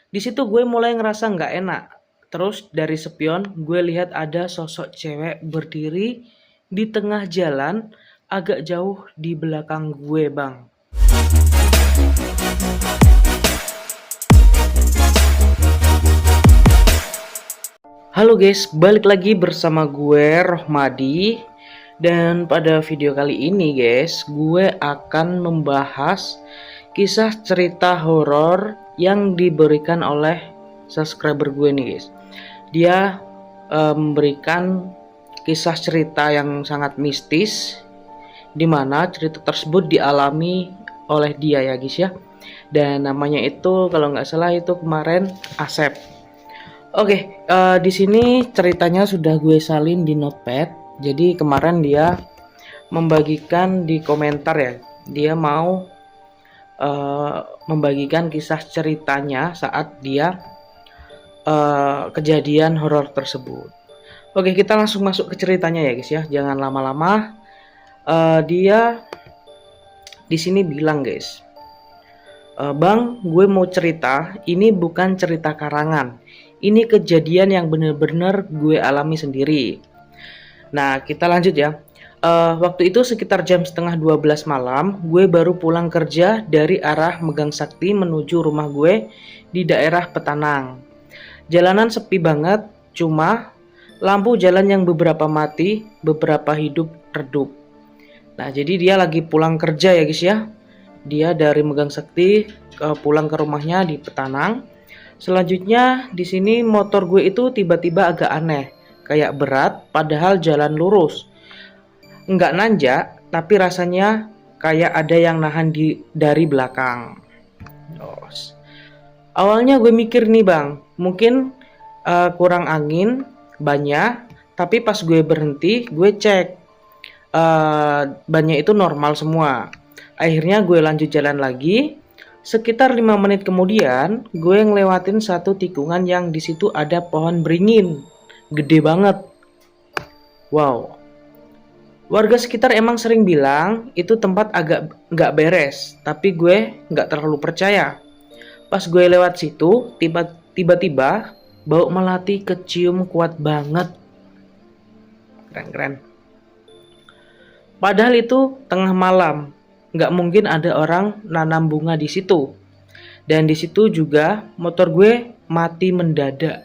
Di situ gue mulai ngerasa nggak enak. Terus dari spion gue lihat ada sosok cewek berdiri di tengah jalan agak jauh di belakang gue, Bang. Halo guys, balik lagi bersama gue Rohmadi. Dan pada video kali ini guys, gue akan membahas kisah cerita horor yang diberikan oleh subscriber gue nih guys. Dia memberikan kisah cerita yang sangat mistis, dimana cerita tersebut dialami oleh dia ya guys ya. Dan namanya itu kalau nggak salah itu kemarin Asep. Oke, di sini ceritanya sudah gue salin di notepad. Jadi kemarin dia membagikan di komentar ya. Dia mau membagikan kisah ceritanya saat dia kejadian horor tersebut. Oke, kita langsung masuk ke ceritanya ya guys ya. Jangan lama-lama. Dia di sini bilang guys, Bang, gue mau cerita. Ini bukan cerita karangan. Ini kejadian yang bener-bener gue alami sendiri. Nah, kita lanjut ya. Waktu itu sekitar jam setengah 12 malam, gue baru pulang kerja dari arah Megang Sakti menuju rumah gue di daerah Petanang. Jalanan sepi banget, cuma lampu jalan yang beberapa mati, beberapa hidup redup. Nah, jadi dia lagi pulang kerja ya guys ya. Dia dari Megang Sakti pulang ke rumahnya di Petanang. Selanjutnya di sini motor gue itu tiba-tiba agak aneh, kayak berat padahal jalan lurus. Enggak nanjak, tapi rasanya kayak ada yang nahan dari belakang. Awalnya gue mikir nih bang, mungkin kurang angin, bannya. Tapi pas gue berhenti, gue cek bannya itu normal semua. Akhirnya gue lanjut jalan lagi. Sekitar 5 menit kemudian, gue ngelewatin satu tikungan yang di situ ada pohon beringin, gede banget. Wow. Warga sekitar emang sering bilang itu tempat agak nggak beres, tapi gue nggak terlalu percaya. Pas gue lewat situ, tiba-tiba bau melati kecium kuat banget. Keren-keren. Padahal itu tengah malam. Nggak mungkin ada orang nanam bunga di situ. Dan di situ juga motor gue mati mendadak.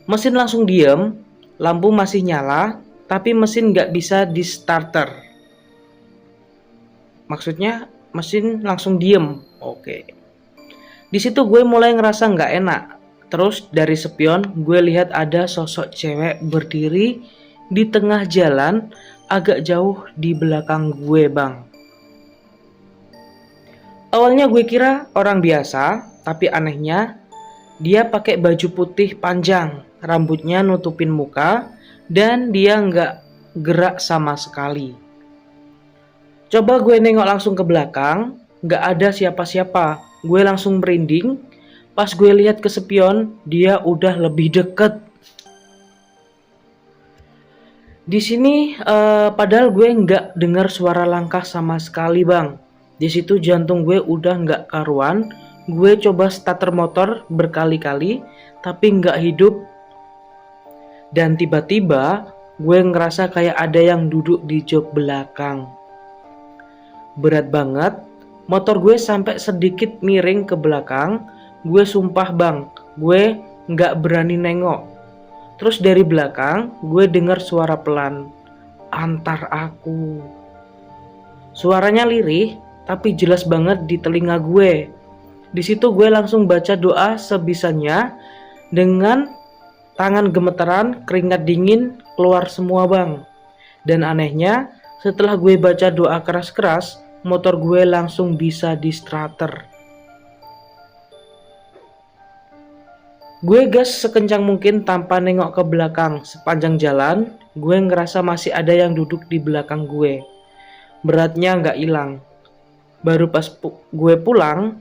Mesin langsung diem, lampu masih nyala, tapi mesin nggak bisa di starter. Maksudnya mesin langsung diem. Oke. Di situ gue mulai ngerasa nggak enak. Terus dari spion gue lihat ada sosok cewek berdiri di tengah jalan agak jauh di belakang gue bang. Awalnya gue kira orang biasa, tapi anehnya dia pakai baju putih panjang, rambutnya nutupin muka, dan dia nggak gerak sama sekali. Coba gue nengok langsung ke belakang, nggak ada siapa-siapa. Gue langsung merinding. Pas gue lihat ke spion, dia udah lebih deket. Di sini padahal gue nggak dengar suara langkah sama sekali bang. Di situ jantung gue udah nggak karuan. Gue coba starter motor berkali-kali tapi nggak hidup. Dan tiba-tiba gue ngerasa kayak ada yang duduk di jok belakang. Berat banget. Motor gue sampai sedikit miring ke belakang. Gue sumpah bang, gue nggak berani nengok. Terus dari belakang, gue dengar suara pelan, "Antar aku." Suaranya lirih, tapi jelas banget di telinga gue. Di situ gue langsung baca doa sebisanya, dengan tangan gemeteran, keringat dingin keluar semua bang. Dan anehnya, setelah gue baca doa keras-keras, motor gue langsung bisa di starter. Gue gas sekencang mungkin tanpa nengok ke belakang. Sepanjang jalan, gue ngerasa masih ada yang duduk di belakang gue. Beratnya nggak hilang. Baru pas gue pulang,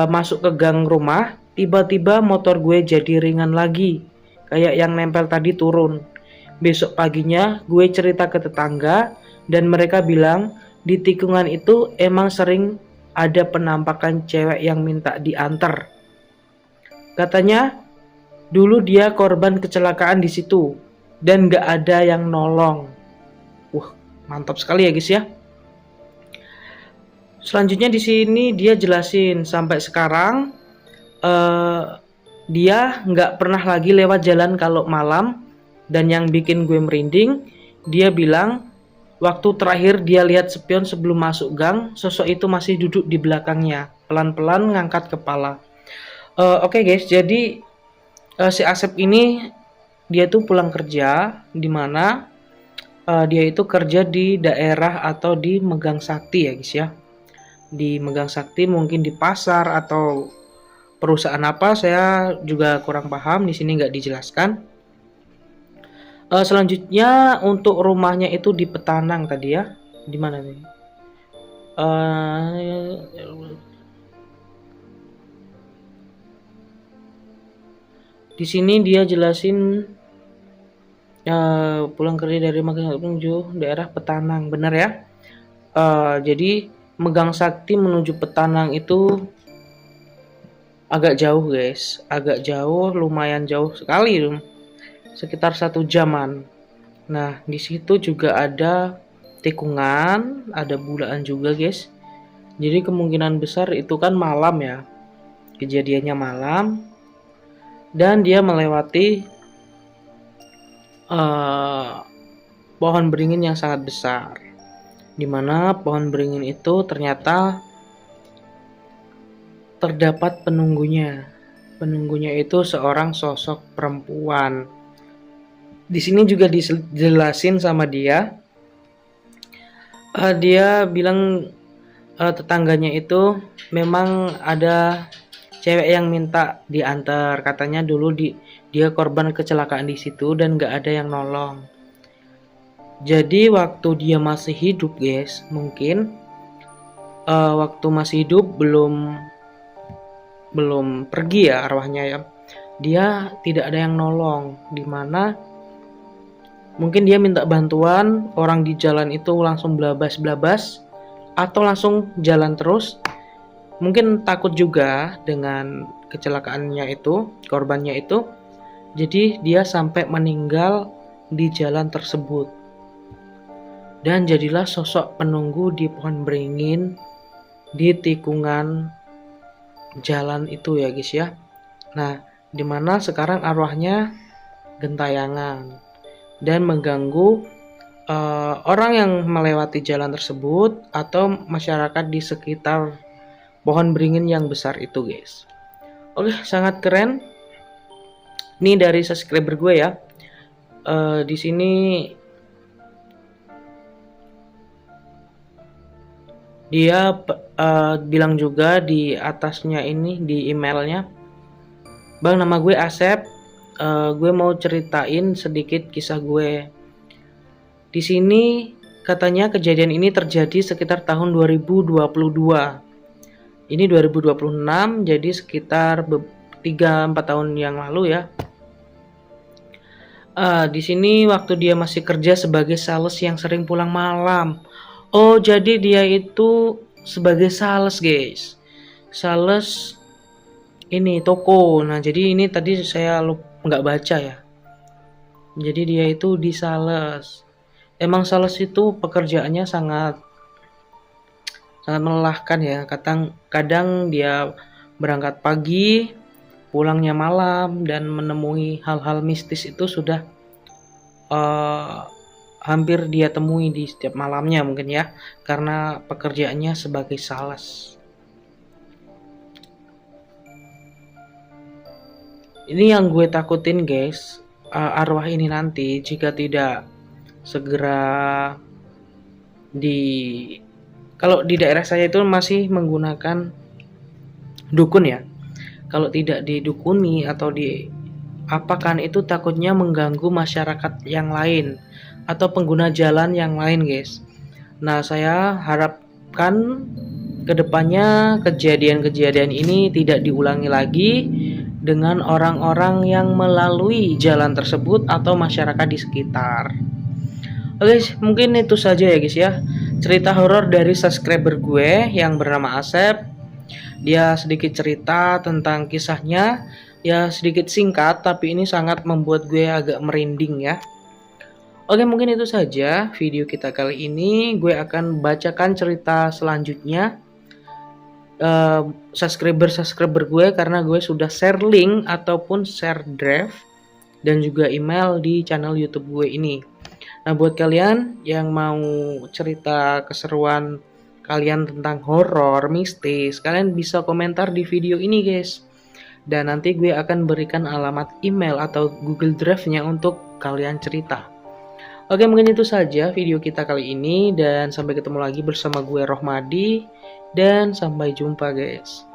masuk ke gang rumah, tiba-tiba motor gue jadi ringan lagi. Kayak yang nempel tadi turun. Besok paginya, gue cerita ke tetangga, dan mereka bilang di tikungan itu emang sering ada penampakan cewek yang minta diantar. Katanya dulu dia korban kecelakaan di situ dan gak ada yang nolong. Mantap sekali ya guys ya. Selanjutnya di sini dia jelasin sampai sekarang dia nggak pernah lagi lewat jalan kalau malam. Dan yang bikin gue merinding, dia bilang waktu terakhir dia lihat spion sebelum masuk gang, sosok itu masih duduk di belakangnya, pelan-pelan ngangkat kepala. Oke guys, jadi si Asep ini dia tuh pulang kerja, dimana dia itu kerja di daerah atau di Megang Sakti ya guys ya. Di Megang Sakti mungkin di pasar atau perusahaan apa, saya juga kurang paham, di sini nggak dijelaskan. Selanjutnya untuk rumahnya itu di Petanang tadi ya. Di mana nih? Di sini dia jelasin pulang kerja dari Megang Sakti menuju daerah Petanang, benar ya? Jadi Megang Sakti menuju Petanang itu agak jauh guys, agak jauh, lumayan jauh sekali, sekitar 1 jaman. Nah di situ juga ada tikungan, ada bulaan juga guys. Jadi kemungkinan besar itu kan malam ya, kejadiannya malam, dan dia melewati pohon beringin yang sangat besar, dimana pohon beringin itu ternyata terdapat penunggunya. Penunggunya itu seorang sosok perempuan. Di sini juga dijelasin sama dia. Dia bilang tetangganya itu memang ada cewek yang minta diantar. Katanya dulu dia korban kecelakaan di situ dan gak ada yang nolong. Jadi waktu dia masih hidup guys, mungkin waktu masih hidup belum pergi ya arwahnya ya, dia tidak ada yang nolong, dimana mungkin dia minta bantuan, orang di jalan itu langsung blabas atau langsung jalan terus. Mungkin takut juga dengan kecelakaannya itu, korbannya itu, jadi dia sampai meninggal di jalan tersebut. Dan jadilah sosok penunggu di pohon beringin di tikungan jalan itu ya guys ya. Nah, dimana sekarang arwahnya gentayangan dan mengganggu orang yang melewati jalan tersebut atau masyarakat di sekitar pohon beringin yang besar itu guys. Oke, sangat keren. Ini dari subscriber gue ya. Di sini dia bilang juga di atasnya ini di emailnya, Bang, nama gue Asep. Gue mau ceritain sedikit kisah gue. Di sini katanya kejadian ini terjadi sekitar tahun 2022. Ini 2026, jadi sekitar 3-4 tahun yang lalu ya. Di sini waktu dia masih kerja sebagai sales yang sering pulang malam. Oh, jadi dia itu sebagai sales guys. Sales ini toko. Nah, jadi ini tadi saya nggak baca ya. Jadi dia itu di sales. Emang sales itu pekerjaannya sangat melelahkan ya. Kadang dia berangkat pagi, pulangnya malam, dan menemui hal-hal mistis itu sudah hampir dia temui di setiap malamnya mungkin ya, karena pekerjaannya sebagai sales. Ini yang gue takutin guys, arwah ini nanti jika tidak segera kalau di daerah saya itu masih menggunakan dukun ya. Kalau tidak didukuni atau diapakan itu takutnya mengganggu masyarakat yang lain atau pengguna jalan yang lain guys. Nah, saya harapkan kedepannya kejadian-kejadian ini tidak diulangi lagi dengan orang-orang yang melalui jalan tersebut atau masyarakat di sekitar. Oke, mungkin itu saja ya guys ya cerita horor dari subscriber gue yang bernama Asep. Dia sedikit cerita tentang kisahnya, ya sedikit singkat tapi ini sangat membuat gue agak merinding ya. Oke, mungkin itu saja video kita kali ini. Gue akan bacakan cerita selanjutnya subscriber gue, karena gue sudah share link ataupun share draft dan juga email di channel YouTube gue ini. Nah, buat kalian yang mau cerita keseruan kalian tentang horor, mistis, kalian bisa komentar di video ini guys. Dan nanti gue akan berikan alamat email atau Google Drive-nya untuk kalian cerita. Oke, mungkin itu saja video kita kali ini, dan sampai ketemu lagi bersama gue Rohmadi, dan sampai jumpa guys.